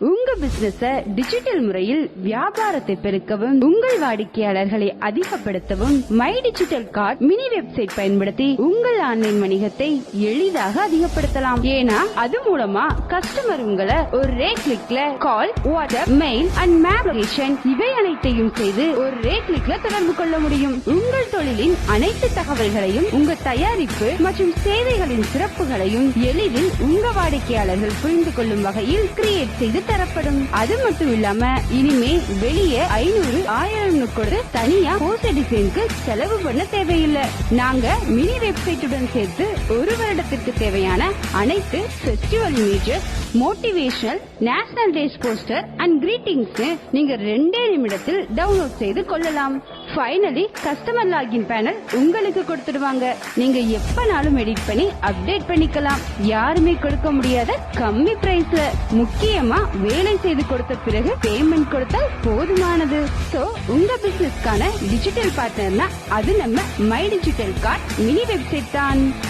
உங்க பிசினஸ டிஜிட்டல் முறையில் வியாபாரத்தை பெருக்கவும் உங்கள் வாடிக்கையாளர்களை அதிகப்படுத்தவும் my digital card mini website பயன்படுத்தி உங்கள் ஆன்லைன் வணிகத்தை எளிதாக அதிகப்படுத்தலாம். ஏன்னா அது மூலமா கஸ்டமர் உங்களை ஒரே கிளிக்ல call, WhatsApp, mail and map location இவை அனைத்தையும் செய்து ஒரே கிளிக்ல தொடர்பு கொள்ள முடியும். உங்கள் தொழிலின் அனைத்து தகவல்களையும் உங்க தயாரிப்பு மற்றும் சேவைகளின் சிறப்புகளையும் எளிதில் உங்க வாடிக்கையாளர்கள் புரிந்து கொள்ளும் வகையில் கிரியேட் செய்து தரப்படும். அது மட்டும் இல்லாம இனிமே வெளியே 500-1000 கொடுத்து தனியா போஸ்டர் டிசைனுக்கு செலவு பண்ண தேவையில்லை. நாங்க மினி வெப்சைட்டுடன் சேர்த்து 1 வருடத்திற்கு தேவையான அனைத்து festival images, motivational, national days poster and greetings நீங்க 2 நிமிடத்தில் டவுன்லோட் செய்து கொள்ளலாம். ஃபைனலி கஸ்டமர் லாகின் பேனல் உங்களுக்கு கொடுத்துடுவாங்க. நீங்க எப்பனாலும் எடிட் பண்ணி அப்டேட் பண்ணிக்கலாம். யாருமே கொடுக்க முடியாத கம்மி பிரைஸ்ல. முக்கியமா வேலை செய்து கொடுத்த பிறகு பேமெண்ட் கொடுத்தால் போதுமானது. சோ உங்க பிசினஸ்க்கான டிஜிட்டல் பார்ட்னர்னா அது நம்ம my digital card mini website தான்.